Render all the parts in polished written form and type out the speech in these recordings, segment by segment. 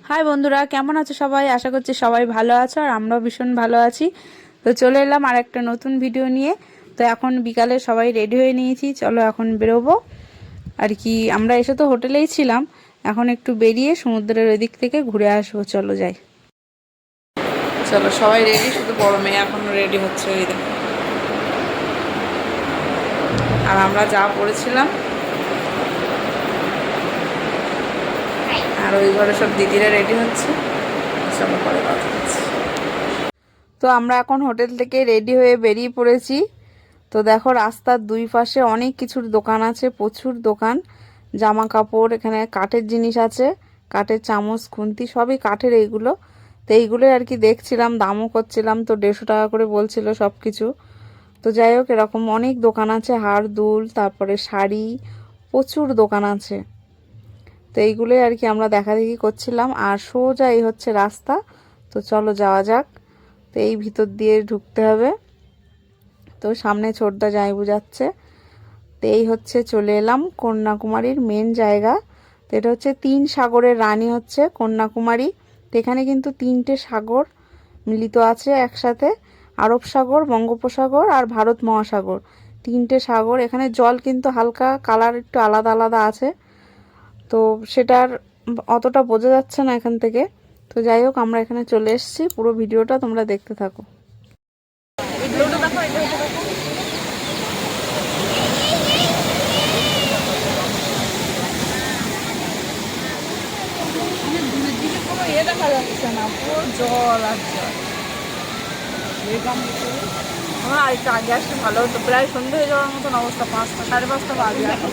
High বন্ধুরা, কেমন আছো সবাই? আশা করছি সবাই ভালো আছো আর আমরাও ভীষণ ভালো আছি। তো চলে এলাম আর একটা নতুন ভিডিও নিয়ে। তো এখন বিকালে সবাই রেডি হয়ে নিয়েছি, চলো এখন বেরোবো আর কি। আমরা এসে তো হোটেলেই ছিলাম, এখন একটু বেরিয়ে সমুদ্রের ওই দিক থেকে ঘুরে আসবো। চলো যাই। চলো সবাই রেডি, শুধু বড় মেয়ে এখনো রেডি হচ্ছে ওই দেখো। আর আমরা যা পড়েছিলাম, আর ওই ঘরে সব দিদিরা রেডি হচ্ছে। চলো পরে কথা হচ্ছে। তো আমরা এখন হোটেল থেকে রেডি হয়ে বেরিয়ে পড়েছি। তো দেখো রাস্তার দুই পাশে অনেক কিছুর দোকান আছে, প্রচুর দোকান, জামা কাপড়, এখানে কাঠের জিনিস আছে, কাঠের চামচ খুন্তি সবই কাঠের এইগুলো। তো এইগুলোই আর কি দেখছিলাম, দামও করছিলাম। তো 150 টাকা করে বলছিল সব কিছু। তো যাই হোক, এরকম অনেক দোকান আছে, হাড় দুল, তারপরে শাড়ি, প্রচুর দোকান আছে। তো এইগুলোই আর কি আমরা দেখাদেখি করছিলাম। আর সোজা এই হচ্ছে রাস্তা। তো চলো যাওয়া যাক। তো এই ভিতর দিয়ে ঢুকতে হবে। তো সামনে ছোটদা জামাইবু যাচ্ছে। তো এই হচ্ছে চলে এলাম কন্যাকুমারীর মেন জায়গা। তো এটা হচ্ছে 3 সাগরের রানী হচ্ছে কন্যাকুমারী। তো এখানে কিন্তু 3টে সাগর মিলিত আছে একসাথে, আরব সাগর, বঙ্গোপসাগর আর ভারত মহাসাগর। 3টে সাগর। এখানে জল কিন্তু হালকা কালার একটু আলাদা আলাদা আছে, তো সেটার অতটা বোঝা যাচ্ছে না এখান থেকে। তো যাই হোক, আমরা এখানে চলে এসেছি, পুরো ভিডিওটা তোমরা দেখতে থাকো। দেখা যাচ্ছে না, পুরো জল আর জল। আমরা আরেকটু আগে আসলে ভালো হতো, প্রায় সন্ধ্যে হয়ে যাওয়ার মতন অবস্থা, 5টা 5:30 বাজে এখন।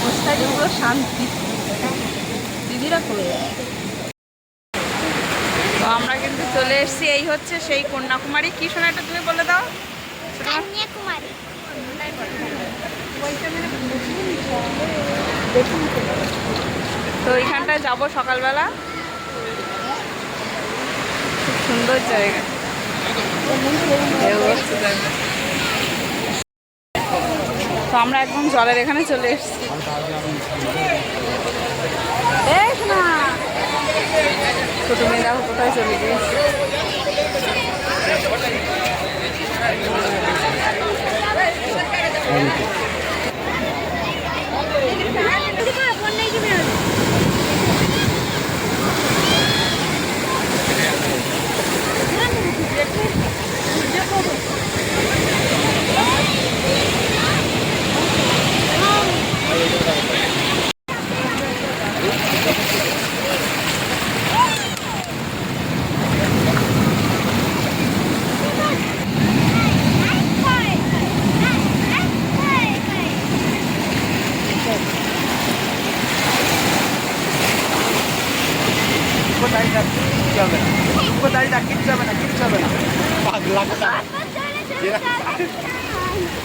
বসে থাকি পুরো শান্তি, দিদিরা করে যায়। তো আমরা কিন্তু চলে এসেছি, এই হচ্ছে সেই কন্যাকুমারী। কি শোনা, এটা তুমি বলে দাও। কন্যাকুমারী। তো ওইখানটায় যাবো সকালবেলা, খুব সুন্দর জায়গা। তো আমরা একদম জলের এখানে চলে এসেছি। তো তুমি দেখো কোথায় চলে গিয়েছি।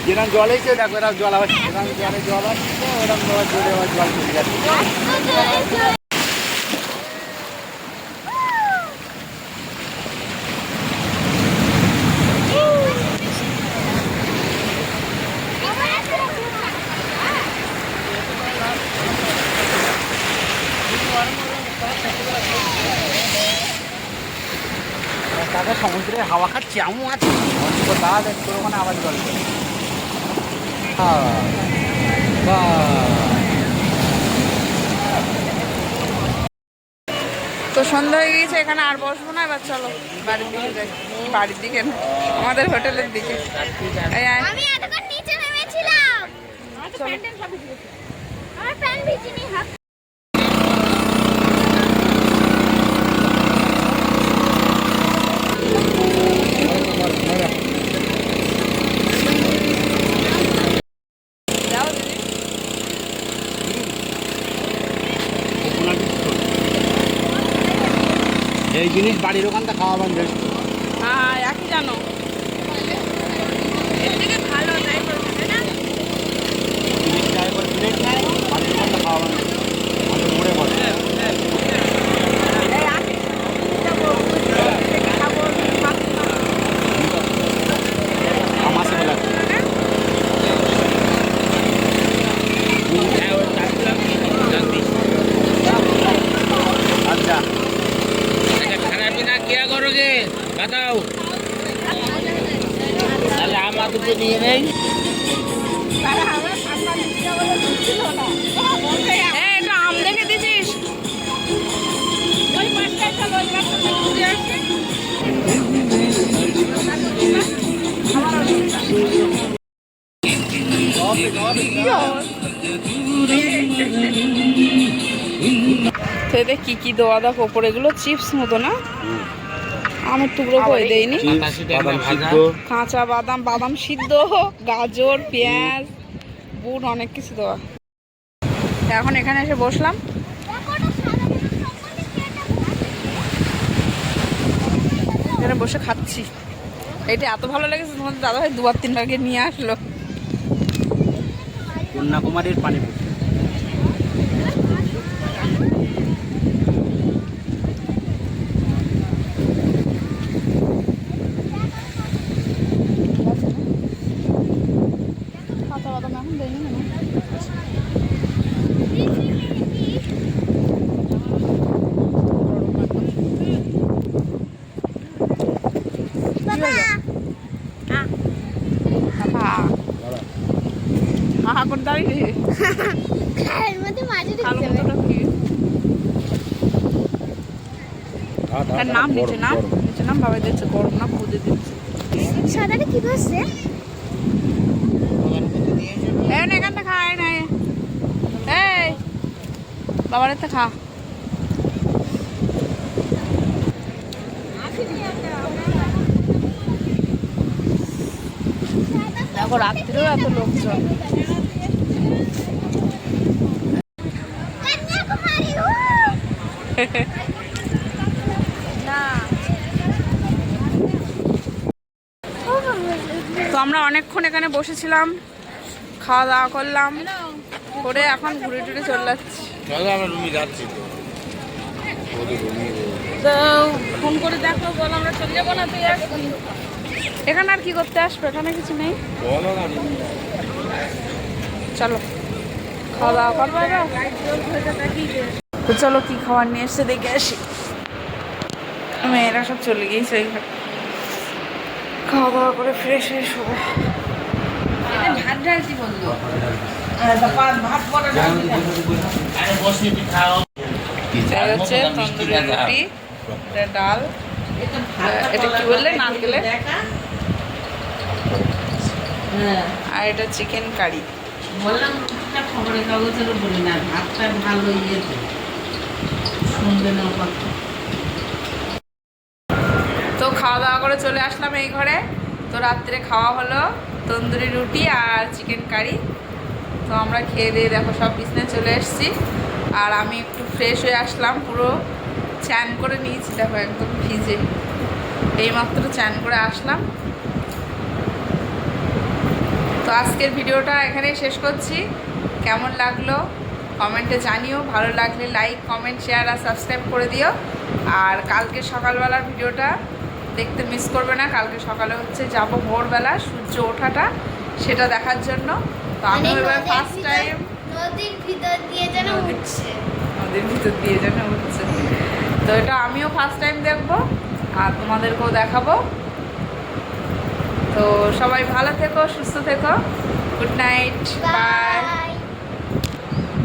যেরকম জল এসে দেখো, এরকম জল আবার এরকম জলে জল আসছে, ওরকম জলে আবার জল চলে যাচ্ছে। তাদের সমুদ্রের হাওয়া খাচ্ছে, আমিও আছি দাদা দেখতো ওখানে আবার জল করে। তো সন্ধ্যা হয়ে গিয়েছে, এখানে আর বসবো না, এবার চলো বাড়ির দিকে যাই। বাড়ির দিকে না, আমাদের হোটেলের দিকে। আমি এতক্ষণ নিচে নেমেছিলাম। আমার প্যান্ট ভিজেনি, হাত এই জিনিস বাড়ির ওখানটা খাওয়া বন্ধ। হ্যাঁ একই জানো। এর থেকে ভালো তাই বলছে না। 30 টাকা করে প্লেট নেয়, বাড়ির ওখানটা খাওয়া বন্ধ। আমাদের মোড়ে বসে মাসে বেলা তো এতে কি কি দেওয়া দেখো ওপরে, এগুলো চিপস মতো না? আমের টুকরো করে দেয়নি, বাদাম সিদ্ধ, কাঁচা বাদাম, বাদাম সিদ্ধ, গাজর, পেঁয়াজ, বুট, অনেক কিছু দেওয়া। এখন এখানে এসে বসলাম, এখানে বসে খাচ্ছি। এটা এত ভালো লেগেছে, তোমাদের দাদা ভাই 2-3 আগে নিয়ে আসলো। কন্যাকুমারীর পানিপুরি। কাঁচা বাদাম এখন দেয়নি কেন? হা করে দাঁড়িয়ে এর মধ্যে মাঝে কালো ঢুকে যাবে। মতোটা কি? তার নাম নিচে নাম, নিচে নাম, বাবা দিচ্ছে গরম না খুদে দিচ্ছে। সাদাটা কি করছে? এখান থেকে খায় না, এই বাবার এতে খা। দেখো রাত্রিও এত লোকজন। কন্যাকুমারী না তো আমরা অনেকক্ষণ এখানে বসেছিলাম, খাওয়া দাওয়া করলাম, করে এখন ঘুরে টুরে চলে যাচ্ছি। আমরা রুমে যাচ্ছি তো ফোন করে দেখো, বল আমরা চলে যাবো না, তুই আসবি। এখানে আর কি করতে আসবে, এখানে কিছু নেই। বলো না, চলো খাওয়া দাওয়া করবো এবার। তো চলো কি খাবার নিয়ে এসছে দেখে আসি। মেয়েরা সব চলে গিয়েছে, খাওয়া দাওয়া করে ফ্রেশ হয়ে শোবো। ভাত ঢালছি বললো, হচ্ছে তন্দুরি রুটি, ডাল, এটা কি বললে নারকেলের, আর এটা চিকেন কারি। বললাম রুটিটা খবরের কাগজের বলি না, ভাতটা ভালো ইয়েছে, শুনবে না কথা। তো খাওয়া দাওয়া করে চলে আসলাম এই ঘরে। তো রাত্রে খাওয়া হলো তন্দুরি রুটি আর চিকেন কারি। তো আমরা খেয়ে দিয়ে দেখো সব বিছনায় চলে এসেছি। আর আমি একটু ফ্রেশ হয়ে আসলাম, পুরো চান করে নিয়েছি, দেখো একদম ভিজে, এইমাত্র চান করে আসলাম। তো আজকের ভিডিওটা এখানেই শেষ করছি। কেমন লাগলো কমেন্টে জানিও, ভালো লাগলে লাইক, কমেন্ট, শেয়ার আর সাবস্ক্রাইব করে দিও। আর কালকে সকালবেলার ভিডিওটা দেখতে মিস করবে না। কালকে সকালে হচ্ছে যাব ভোরবেলা সূর্য ওঠাটা, সেটা দেখার জন্য। তো আমি এবার ফার্স্ট টাইম নদীর ভিতর দিয়ে যেন উঠছে। নদীর ভিতর দিয়ে যেন উঠছে, তো এটা আমিও ফার্স্ট টাইম দেখবো আর তোমাদেরকেও দেখাবো। তো সবাই ভালো থেকো, সুস্থ থেকো, গুড নাইট, বাই।